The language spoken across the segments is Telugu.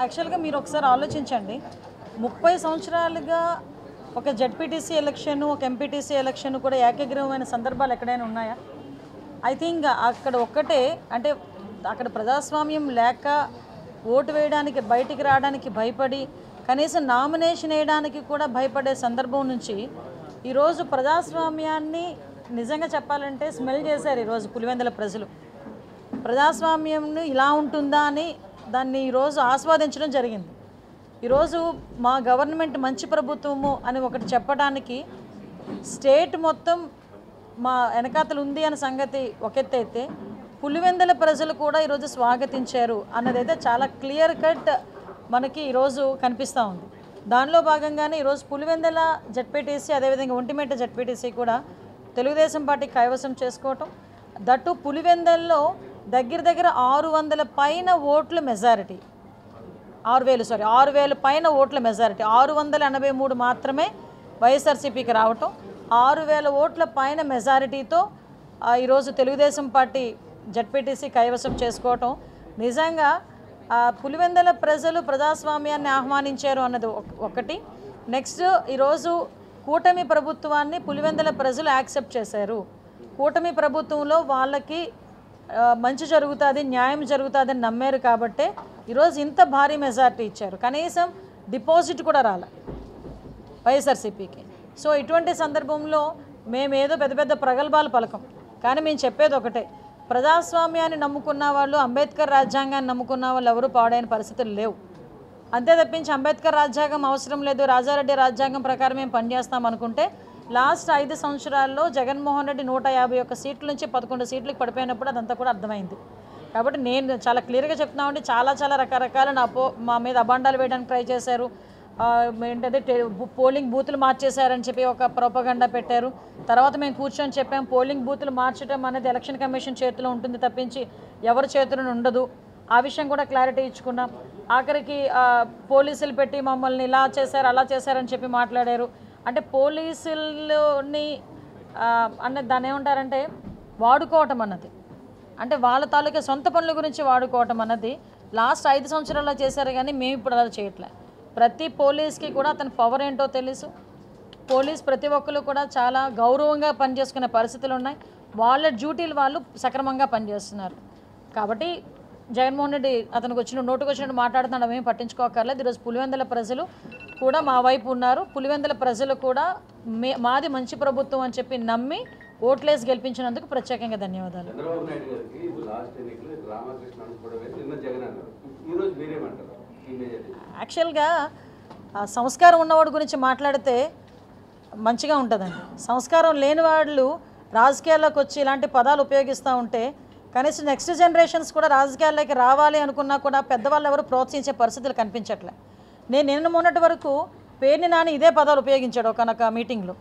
యాక్చువల్గా మీరు ఒకసారి ఆలోచించండి. 30 సంవత్సరాలుగా ఒక జెడ్పీటీసీ ఎలక్షన్, ఒక ఎంపీటీసీ ఎలక్షన్ కూడా ఏకగ్రీవమైన సందర్భాలు ఎక్కడైనా ఉన్నాయా? ఐ థింక్ అక్కడ ఒక్కటే, అంటే అక్కడ ప్రజాస్వామ్యం లేక ఓటు వేయడానికి బయటికి రావడానికి భయపడి, కనీసం నామినేషన్ వేయడానికి కూడా భయపడే సందర్భం నుంచి ఈరోజు ప్రజాస్వామ్యాన్ని నిజంగా చెప్పాలంటే స్మెల్ చేశారు. ఈరోజు పులివెందుల ప్రజలు ప్రజాస్వామ్యం ఇలా ఉంటుందా అని దాన్ని ఈరోజు ఆస్వాదించడం జరిగింది. ఈరోజు మా గవర్నమెంట్ మంచి ప్రభుత్వము అని ఒకటి చెప్పడానికి స్టేట్ మొత్తం మా వెనకాతలు ఉంది అనే సంగతి ఒక ఎత్తు అయితే, పులివెందుల ప్రజలు కూడా ఈరోజు స్వాగతించారు అన్నదైతే చాలా క్లియర్ కట్ మనకి ఈరోజు కనిపిస్తూ ఉంది. దానిలో భాగంగానే ఈరోజు పులివెందుల జెడ్పీటీసీ, అదేవిధంగా ఒంటిమిట్ట జెడ్పీటీసీ కూడా తెలుగుదేశం పార్టీ కైవసం చేసుకోవటం, దట్టు పులివెందుల్లో దగ్గర 600 పైన ఓట్ల మెజారిటీ, 6,000 పైన ఓట్ల మెజారిటీ, 683 మాత్రమే వైఎస్ఆర్సీపీకి రావటం, 6,000 ఓట్ల పైన మెజారిటీతో ఈరోజు తెలుగుదేశం పార్టీ జెడ్పీటీసీ కైవసం చేసుకోవటం నిజంగా పులివెందుల ప్రజలు ప్రజాస్వామ్యాన్ని ఆహ్వానించారు అన్నది ఒకటి. నెక్స్ట్, ఈరోజు కూటమి ప్రభుత్వాన్ని పులివెందుల ప్రజలు యాక్సెప్ట్ చేశారు. కూటమి ప్రభుత్వంలో వాళ్ళకి మంచి జరుగుతుంది, న్యాయం జరుగుతుందని నమ్మారు కాబట్టే ఈరోజు ఇంత భారీ మెజారిటీ ఇచ్చారు. కనీసం డిపాజిట్ కూడా రాలే వైఎస్ఆర్సీపీకి. సో ఇటువంటి సందర్భంలో మేమేదో పెద్ద పెద్ద ప్రగల్భాలు పలకం, కానీ మేము చెప్పేది ఒకటే, ప్రజాస్వామ్యాన్ని నమ్ముకున్న వాళ్ళు, అంబేద్కర్ రాజ్యాంగాన్ని నమ్ముకున్న వాళ్ళు ఎవరు పాడైన పరిస్థితులు లేవు. అంతే తప్పించి అంబేద్కర్ రాజ్యాంగం అవసరం లేదు, రాజారెడ్డి రాజ్యాంగం ప్రకారం మేము పనిచేస్తాం అనుకుంటే, లాస్ట్ 5 సంవత్సరాల్లో జగన్మోహన్ రెడ్డి 151 సీట్ల నుంచి 11 సీట్లకు పడిపోయినప్పుడు అదంతా కూడా అర్థమైంది. కాబట్టి నేను చాలా క్లియర్గా చెప్తున్నామండి, చాలా రకరకాల మా మీద అబాండాలు వేయడానికి ట్రై చేశారు. ఏంటంటే పోలింగ్ బూతులు మార్చేశారని చెప్పి ఒక ప్రొపగండా పెట్టారు. తర్వాత మేము కూర్చొని చెప్పాం, పోలింగ్ బూతులు మార్చడం అనేది ఎలక్షన్ కమిషన్ చేతిలో ఉంటుంది తప్పించి ఎవరి చేతిలో ఉండదు. ఆ విషయం కూడా క్లారిటీ ఇచ్చుకున్నాం. ఆఖరికి పోలీసులు పెట్టి మమ్మల్ని ఇలా చేశారు అలా చేశారని చెప్పి మాట్లాడారు. అంటే పోలీసులని దాన్ని ఏమంటారంటే వాడుకోవటం అన్నది, అంటే వాళ్ళ తాలూకా సొంత పనుల గురించి వాడుకోవటం అన్నది లాస్ట్ 5 సంవత్సరాల్లో చేశారు. కానీ మేము ఇప్పుడు అలా చేయట్లే. ప్రతి పోలీస్కి కూడా అతని పవర్ ఏంటో తెలుసు. పోలీస్ ప్రతి ఒక్కరు కూడా చాలా గౌరవంగా పనిచేసుకునే పరిస్థితులు ఉన్నాయి. వాళ్ళ డ్యూటీలు వాళ్ళు సక్రమంగా పనిచేస్తున్నారు. కాబట్టి జగన్మోహన్ రెడ్డి అతనికి నోటుకు వచ్చినట్టు మాట్లాడుతున్నాడు, మేము పట్టించుకోకర్లేదు. ఈరోజు పులివెందుల ప్రజలు కూడా మా వైపు ఉన్నారు. పులివెందుల ప్రజలు కూడా మాది మంచి ప్రభుత్వం అని చెప్పి నమ్మి ఓట్లేసి గెలిపించినందుకు ప్రత్యేకంగా ధన్యవాదాలు. యాక్చువల్గా సంస్కారం ఉన్నవాడి గురించి మాట్లాడితే మంచిగా ఉంటుందండి. సంస్కారం లేని వాళ్ళు రాజకీయాల్లోకి వచ్చి ఇలాంటి పదాలు ఉపయోగిస్తూ ఉంటే కనీసం నెక్స్ట్ జనరేషన్స్ కూడా రాజకీయాల్లోకి రావాలి అనుకున్నా కూడా పెద్దవాళ్ళు ఎవరు ప్రోత్సహించే పరిస్థితులు కనిపించట్లే. నేను మొన్నటి వరకు పేర్ని నాని ఇదే పదాలు ఉపయోగించాడు ఒకనొక మీటింగ్లో.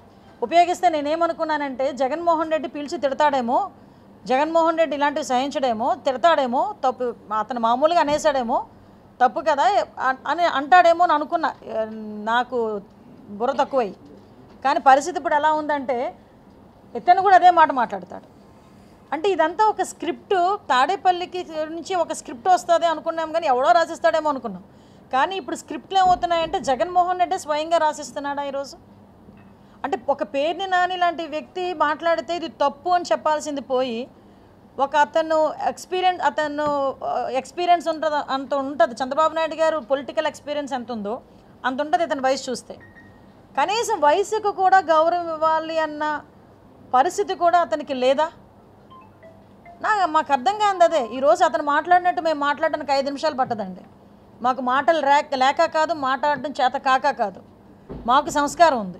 ఉపయోగిస్తే నేనేమనుకున్నానంటే జగన్మోహన్ రెడ్డి పిలిచి తిడతాడేమో, జగన్మోహన్ రెడ్డి ఇలాంటివి సహించడేమో, తిడతాడేమో, తప్పు అతను మామూలుగా అనేసాడేమో, తప్పు కదా అని అంటాడేమో అని అనుకున్నా. నాకు బుర్ర తక్కువై. కానీ పరిస్థితి ఇప్పుడు ఎలా ఉందంటే ఇతను కూడా అదే మాట మాట్లాడతాడు. అంటే ఇదంతా ఒక స్క్రిప్ట్, తాడేపల్లికి నుంచి ఒక స్క్రిప్ట్ వస్తుంది అనుకున్నాం, కానీ ఎవడో రాసిస్తాడేమో అనుకున్నాం. కానీ ఇప్పుడు స్క్రిప్ట్లు ఏమవుతున్నాయంటే జగన్మోహన్ రెడ్డి స్వయంగా రాసిస్తున్నాడా ఈరోజు? అంటే ఒక పేర్ని నాని లాంటి వ్యక్తి మాట్లాడితే ఇది తప్పు అని చెప్పాల్సింది పోయి, అతను ఎక్స్పీరియన్స్ ఉంటుంది, అంత ఉంటుంది. చంద్రబాబు నాయుడు గారు పొలిటికల్ ఎక్స్పీరియన్స్ ఎంత ఉందో అంత ఉంటుంది ఇతని వయసు చూస్తే. కనీసం వయసుకు కూడా గౌరవం ఇవ్వాలి అన్న పరిస్థితి కూడా అతనికి లేదా? మాకు అర్థం కాదు అదే. ఈరోజు అతను మాట్లాడినట్టు మేము మాట్లాడడానికి 5 నిమిషాలు పట్టదండి. మాకు మాటలు లేక కాదు, మాట్లాడడం చేత కాదు. మాకు సంస్కారం ఉంది.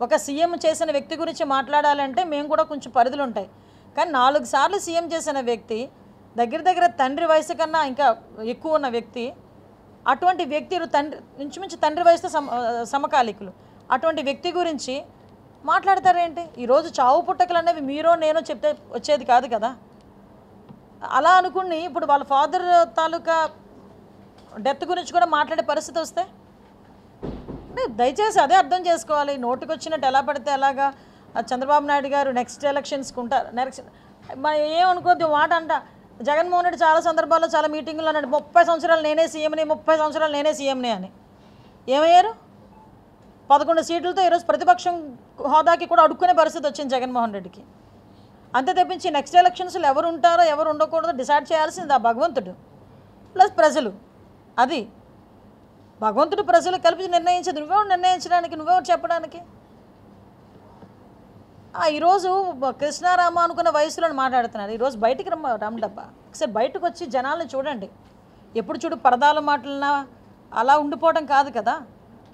ఒక సీఎం చేసిన వ్యక్తి గురించి మాట్లాడాలంటే మేము కూడా కొంచెం పరిధులు ఉంటాయి. కానీ 4 సార్లు సీఎం చేసిన వ్యక్తి, దగ్గర తండ్రి వయసు కన్నా ఇంకా ఎక్కువ ఉన్న వ్యక్తి, అటువంటి వ్యక్తి ఇంచుమించు తండ్రి వయసుతో సమకాలికులు, అటువంటి వ్యక్తి గురించి మాట్లాడతారేంటి? ఈరోజు చావు పుట్టకలు అనేవి మీరో నేనో చెప్తే వచ్చేది కాదు కదా. అలా అనుకుని ఇప్పుడు వాళ్ళ ఫాదర్ తాలూకా డెత్ గురించి కూడా మాట్లాడే పరిస్థితి వస్తే దయచేసి అదే అర్థం చేసుకోవాలి. నోటికి వచ్చినట్టు ఎలా పడితే అలాగా చంద్రబాబు నాయుడు గారు నెక్స్ట్ ఎలక్షన్స్కి ఉంటారు. ఏమనుకోద్దు మాట అంట జగన్మోహన్ రెడ్డి చాలా సందర్భాల్లో చాలా మీటింగుల్లో అన్నాడు 30 సంవత్సరాలు నేనే సీఎంని, 30 సంవత్సరాలు నేనే సీఎంని అని. ఏమయ్యారు? 11 సీట్లతో ఈరోజు ప్రతిపక్షం హోదాకి కూడా అడుక్కునే పరిస్థితి వచ్చింది జగన్మోహన్ రెడ్డికి. అంతే తప్పించి నెక్స్ట్ ఎలక్షన్స్లో ఎవరు ఉంటారో ఎవరు ఉండకూడదో డిసైడ్ చేయాల్సింది ఆ భగవంతుడు ప్లస్ ప్రజలు. అది భగవంతుడు ప్రజలు కలిపి నిర్ణయించేది. నువ్వెవరు నిర్ణయించడానికి, నువ్వెవరు చెప్పడానికి? ఈరోజు కృష్ణారామ అనుకున్న వయసులో మాట్లాడుతున్నారు. ఈరోజు బయటికి రమ్మడబ్బా, ఒకసారి బయటకు వచ్చి జనాలను చూడండి. ఎప్పుడు చూడు పరదాల మాటలన్నా అలా ఉండిపోవడం కాదు కదా.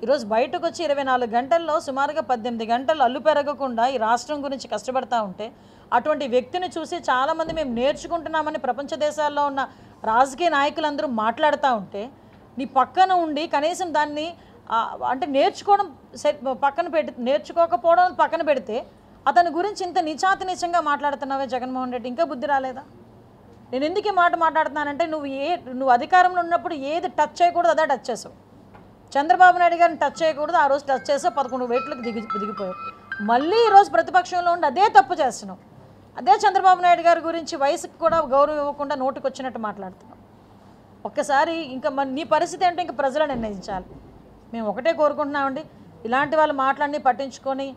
ఈరోజు బయటకు వచ్చి 24 గంటల్లో సుమారుగా 18 గంటలు అల్లు పెరగకుండా ఈ రాష్ట్రం గురించి కష్టపడతా ఉంటే అటువంటి వ్యక్తిని చూసి చాలామంది మేము నేర్చుకుంటున్నామని ప్రపంచ దేశాల్లో ఉన్న రాజకీయ నాయకులందరూ మాట్లాడుతూ ఉంటే నీ పక్కన ఉండి కనీసం దాన్ని అంటే నేర్చుకోవడం నేర్చుకోకపోవడం పక్కన పెడితే అతని గురించి ఇంత నీచాతినీచంగా మాట్లాడుతున్నావే జగన్మోహన్ రెడ్డి, ఇంకా బుద్ధి రాలేదా? నేను ఎందుకు ఈ మాట మాట్లాడుతున్నానంటే నువ్వు అధికారంలో ఉన్నప్పుడు ఏది టచ్ చేయకూడదు అదే టచ్ చేసావు. చంద్రబాబు నాయుడు గారిని టచ్ చేయకూడదు, ఆ రోజు టచ్ చేసావు, 11 వేట్లకు దిగిపోయావు. మళ్ళీ ఈరోజు ప్రతిపక్షంలో ఉండి అదే తప్పు చేస్తున్నావు. అదే చంద్రబాబు నాయుడు గారి గురించి వయసుకు కూడా గౌరవం ఇవ్వకుండా నోటికి వచ్చినట్టు మాట్లాడుతున్నావు. ఒక్కసారి ఇంకా నీ పరిస్థితి ఏంటో ఇంకా ప్రజలు నిర్ణయించాలి. మేము ఒకటే కోరుకుంటున్నామండి, ఇలాంటి వాళ్ళు మాట్లాడి పట్టించుకొని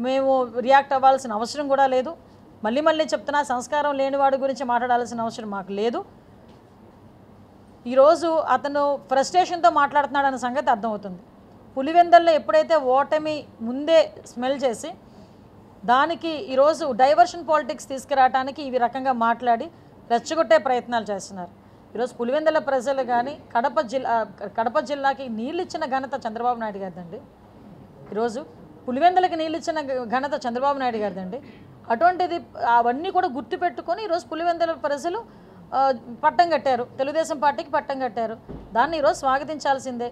మేము రియాక్ట్ అవ్వాల్సిన అవసరం కూడా లేదు. మళ్ళీ చెప్తున్నా, సంస్కారం లేనివాడి గురించి మాట్లాడాల్సిన అవసరం మాకు లేదు. ఈరోజు అతను ఫ్రస్ట్రేషన్తో మాట్లాడుతున్నాడన్న సంగతి అర్థమవుతుంది. పులివెందల్లో ఎప్పుడైతే ఓటమి ముందే స్మెల్ చేసి దానికి ఈరోజు డైవర్షన్ పాలిటిక్స్ తీసుకురావడానికి ఈ రకంగా మాట్లాడి రెచ్చగొట్టే ప్రయత్నాలు చేస్తున్నారు. ఈరోజు పులివెందల ప్రజలు కానీ కడప జిల్లాకి నీళ్ళు ఇచ్చిన ఘనత చంద్రబాబు నాయుడు గారిదండి. ఈరోజు పులివెందలకి నీళ్ళు ఇచ్చిన ఘనత చంద్రబాబు నాయుడు గారిదండి. అటువంటిది అవన్నీ కూడా గుర్తుపెట్టుకొని ఈరోజు పులివెందల ప్రజలు పట్టం కట్టారు, తెలుగుదేశం పార్టీకి పట్టం కట్టారు. దాన్ని ఈరోజు స్వాగతించాల్సిందే.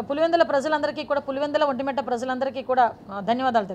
పులివెందల ప్రజలందరికీ కూడా, పులివెందల ఒంటిమిట్ట ప్రజలందరికీ కూడా ధన్యవాదాలు.